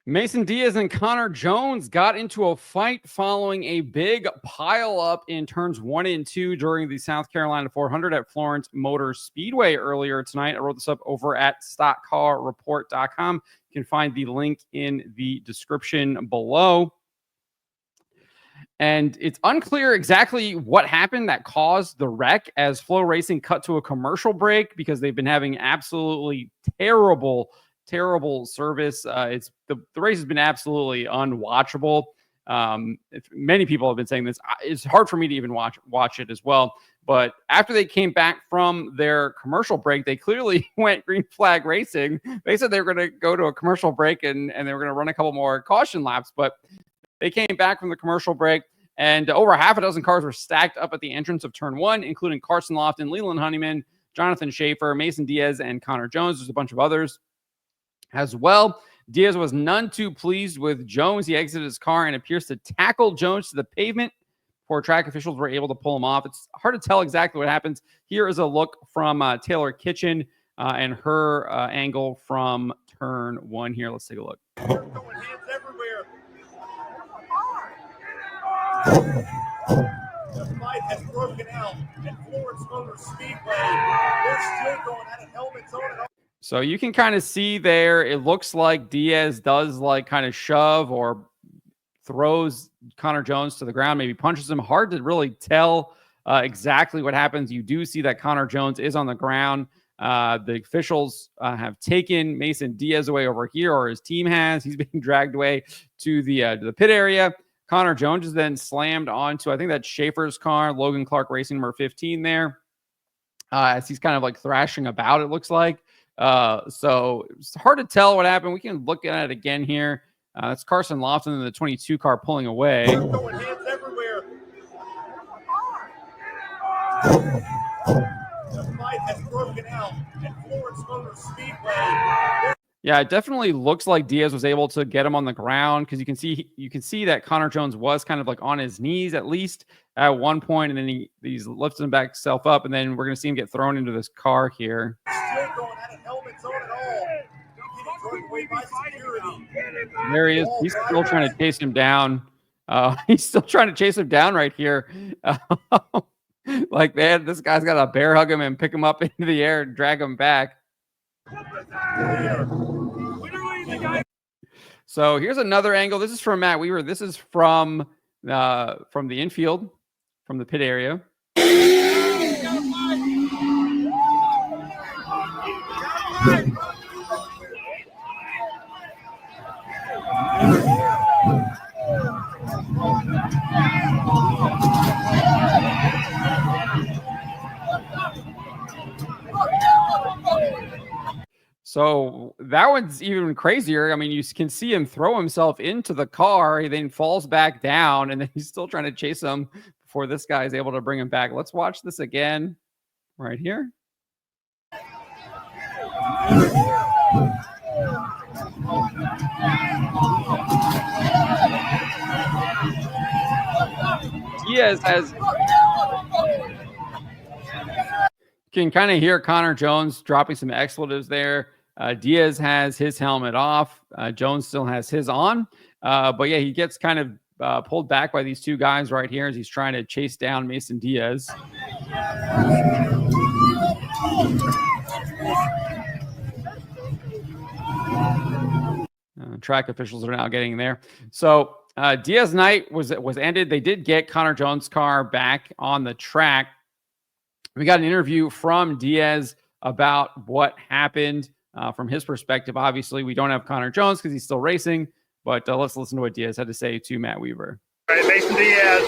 Mason Diaz and Conner Jones got into a fight following a big pileup in turns 1 and 2 during the South Carolina 400 at Florence Motor Speedway earlier tonight. I wrote this up over at stockcarreport.com. You can find the link in the description below. And it's unclear exactly what happened that caused the wreck as Flow Racing cut to a commercial break because they've been having absolutely terrible service. It's the race has been absolutely unwatchable. Many people have been saying this. It's hard for me to even watch it as well. But after they came back from their commercial break, they clearly went green flag racing. They said they were going to go to a commercial break and they were going to run a couple more caution laps. But they came back from the commercial break, and over half a dozen cars were stacked up at the entrance of turn 1, including Carson Lofton, Leland Honeyman, Jonathan Schaefer, Mason Diaz, and Conner Jones. There's a bunch of others as well. Diaz was none too pleased with Jones. He exited his car and appears to tackle Jones to the pavement before track officials were able to pull him off. It's hard to tell exactly what happens. Here is a look from Taylor Kitchen and her angle from turn 1 here. Let's take a look. The fight has broken out at Florence Motor Speedway. They're still going at it, helmets on and off. So you can kind of see there, it looks like Diaz does kind of shove or throws Conner Jones to the ground, maybe punches him. Hard to really tell exactly what happens. You do see that Conner Jones is on the ground. The officials have taken Mason Diaz away over here, or his team has. He's being dragged away to the pit area. Conner Jones is then slammed onto, I think that's Schaefer's car, Logan Clark Racing number 15 there, as he's kind of thrashing about, it looks like. So it's hard to tell what happened. We can look at it again here. That's Carson Lofton in the 22 car pulling away. Going hands everywhere. The fight has broken out at Florence Motor Speedway. Yeah, it definitely looks like Diaz was able to get him on the ground because you can see that Conner Jones was kind of on his knees at least at one point, and then he's lifting him back self up, and then we're going to see him get thrown into this car here. Still going at it, helmets on and all. Getting away by security. There he is. He's still trying to chase him down. He's still trying to chase him down right here. Man, this guy's got to bear hug him and pick him up into the air and drag him back. So here's another angle. This is from Matt Weaver. This is from the infield, from the pit area. So that one's even crazier. I mean, you can see him throw himself into the car. He then falls back down, and then he's still trying to chase him before this guy is able to bring him back. Let's watch this again right here. Diaz has... You can kind of hear Conner Jones dropping some expletives there. Diaz has his helmet off. Jones still has his on. But yeah, he gets kind of pulled back by these two guys right here as he's trying to chase down Mason Diaz. Track officials are now getting there. So Diaz night was ended. They did get Conner Jones' car back on the track. We got an interview from Diaz about what happened from his perspective. Obviously, we don't have Conner Jones because he's still racing, but let's listen to what Diaz had to say to Matt Weaver. All right, Mason Diaz,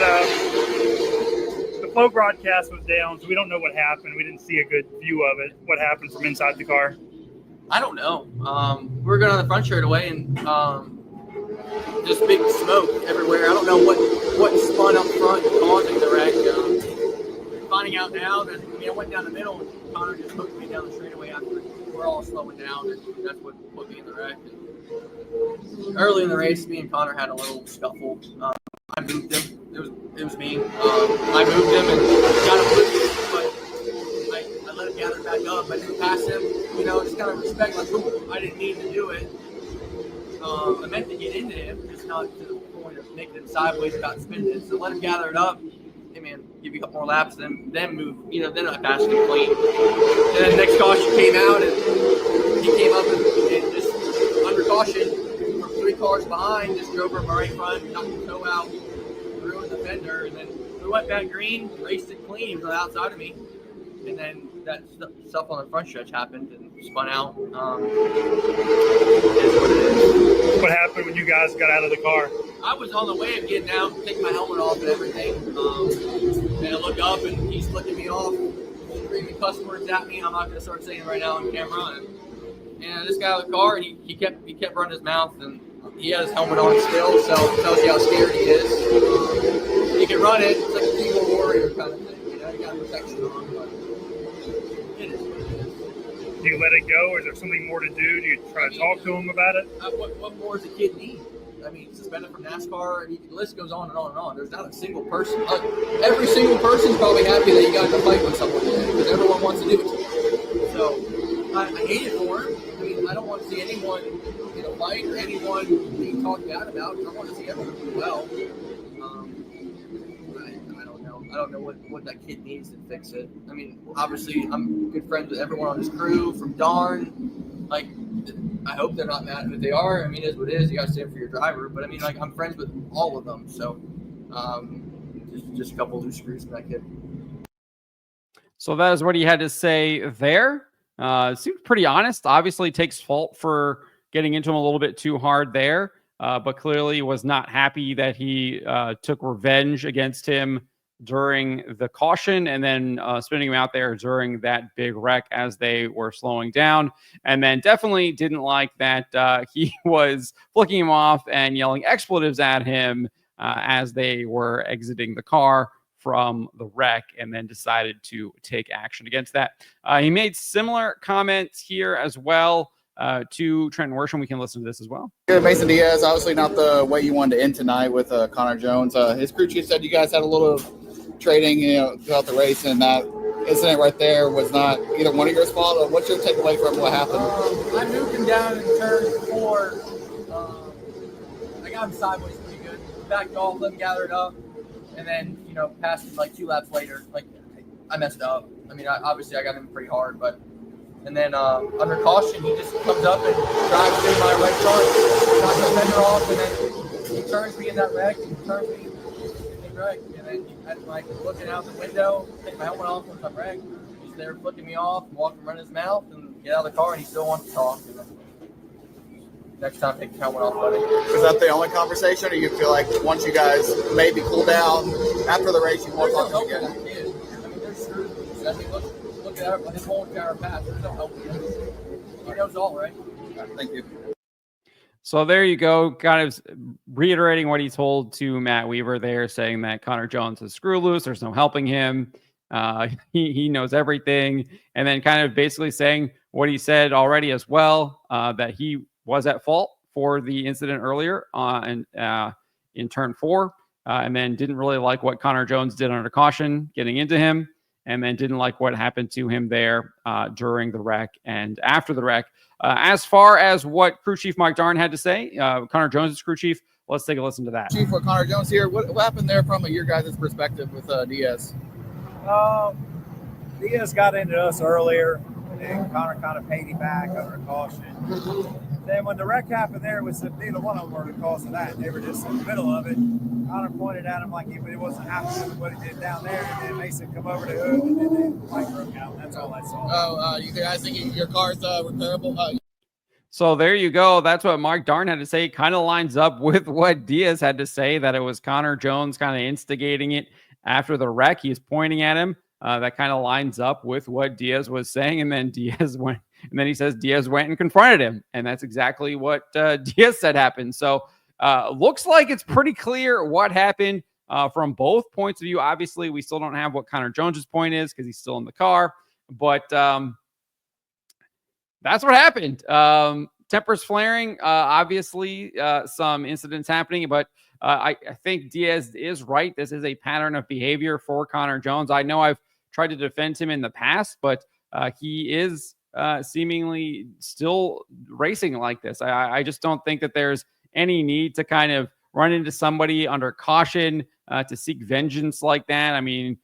the flow broadcast was down, so we don't know what happened. We didn't see a good view of it. What happened from inside the car? I don't know. We were going on the front straightaway and just big smoke everywhere. I don't know what spun up front causing the wreck. Finding out now that I went down the middle and Conner just hooked me down the straightaway after we're all slowing down, and that's what put me in the wreck. And early in the race, me and Conner had a little scuffle. I moved him. It was me. I moved him and got him loose, but I let him gather back up. I didn't pass him. Just kind of respect. I didn't need to do it. I meant to get into him, just not to the point of making him sideways about spinning it. So let him gather it up. Hey man, give you a couple more laps, then move. Then I passed him clean. And then the next caution came out, and he came up and just under caution from 3 cars behind, just drove over my right front, knocked the toe out, ruined the fender, and then we went back green, raced it clean. He was on the outside of me, and then that stuff on the front stretch happened and spun out. It is what it is. What happened when you guys got out of the car? I was on the way of getting out, taking my helmet off and everything. And I look up and he's flicking me off, screaming cuss words at me. I'm not going to start saying it right now on camera. And this guy out of the car, and he kept running his mouth, and he has his helmet on still, so it tells you how scared he is. He can run it. It's like a keyboard warrior kind of thing. You got protection on, but it is what it is. Do you let it go, or is there something more to do? Do you try to talk to him about it? What more does a kid need? I mean, suspended from NASCAR, the list goes on and on and on. There's not a single person. Every single person's probably happy that you got in a fight with someone today, because everyone wants to do it to you. So I hate it for him. I mean, I don't want to see anyone in a fight or anyone being talked bad about. I want to see everyone do well. I don't know what that kid needs to fix it. I mean, obviously, I'm good friends with everyone on this crew from Darn. Like, I hope they're not mad. If they are, I mean, it is what it is. You got to stand for your driver. But I mean, like, I'm friends with all of them. So, just a couple loose screws from that kid. So that is what he had to say there. Seems pretty honest. Obviously takes fault for getting into him a little bit too hard there, but clearly was not happy that he took revenge against him during the caution and then spinning him out there during that big wreck as they were slowing down. And then definitely didn't like that he was flicking him off and yelling expletives at him as they were exiting the car from the wreck, and then decided to take action against that. He made similar comments here as well to Trent Worsham. We can listen to this as well. Mason Diaz, obviously not the way you wanted to end tonight with Conner Jones. His crew chief said you guys had a little trading, throughout the race, and that incident right there was not either one of yours fault. What's your takeaway from what happened? I moved him down in turn 4. I got him sideways pretty good. Backed off, let him gather it up, and then passed him like 2 laps later. Like, I messed up. I mean, obviously I got him pretty hard, but and then under caution he just comes up and drives through my right front, knocks the fender off, and then he turns me in that wreck, and turns me in the wreck, and then I'm like looking out the window, take my helmet off once I'm wrecked. He's there flicking me off, walking around his mouth, and get out of the car, and he still wants to talk. And then next time, take the helmet off, buddy. Was that the only conversation, or you feel like once you guys maybe cool down after the race, you won't talk to him again? I mean, there's screws. I mean, look at his whole entire path. There's no help with him. He knows all, right? Thank you. So there you go, kind of reiterating what he told to Matt Weaver there, saying that Conner Jones is screw loose. There's no helping him. He knows everything. And then kind of basically saying what he said already as well, that he was at fault for the incident earlier in turn 4, and then didn't really like what Conner Jones did under caution getting into him, and then didn't like what happened to him there during the wreck and after the wreck. As far as what crew chief Mike Darn had to say, Conner Jones' crew chief, let's take a listen to that. Chief, for Conner Jones here, what happened there from your guys' perspective with Diaz? Diaz got into us earlier, and Conner kind of paid him back under caution. Then when the wreck happened there, neither one of them were the cause of that. They were just in the middle of it. Conner pointed at him like it wasn't happening what he did down there, and then Mason come over to him, and then the fight broke out. That's all I saw. Oh, you guys think your car's repairable? So there you go. That's what Mark Darn had to say. Kind of lines up with what Diaz had to say, that it was Conner Jones kind of instigating it after the wreck. He's pointing at him. That kind of lines up with what Diaz was saying. And then Diaz went, and then he says Diaz went and confronted him. And that's exactly what Diaz said happened. So looks like it's pretty clear what happened from both points of view. Obviously, we still don't have what Conner Jones's point is because he's still in the car. But that's what happened. Tempers flaring, obviously some incidents happening, but I think Diaz is right. This is a pattern of behavior for Conner Jones. I know I've tried to defend him in the past, but he is seemingly still racing like this. I just don't think that there's any need to kind of run into somebody under caution to seek vengeance like that. I mean,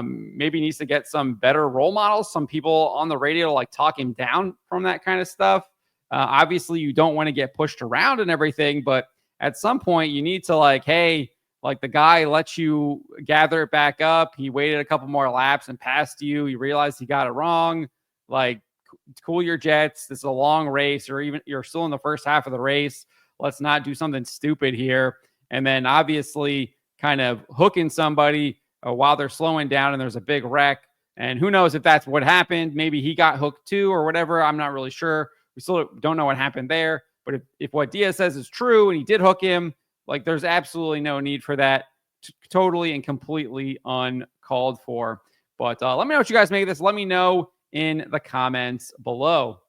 maybe he needs to get some better role models, some people on the radio to like talk him down from that kind of stuff. Obviously, you don't want to get pushed around and everything, but at some point you need to like, hey, like the guy lets you gather it back up. He waited a couple more laps and passed you. You realized he got it wrong. Like, cool your jets. This is a long race, or even you're still in the first half of the race. Let's not do something stupid here. And then obviously kind of hooking somebody while they're slowing down and there's a big wreck. And who knows if that's what happened. Maybe he got hooked too or whatever. I'm not really sure. We still don't know what happened there. But if what Diaz says is true and he did hook him, like there's absolutely no need for that. Totally and completely uncalled for. But let me know what you guys make of this. Let me know in the comments below.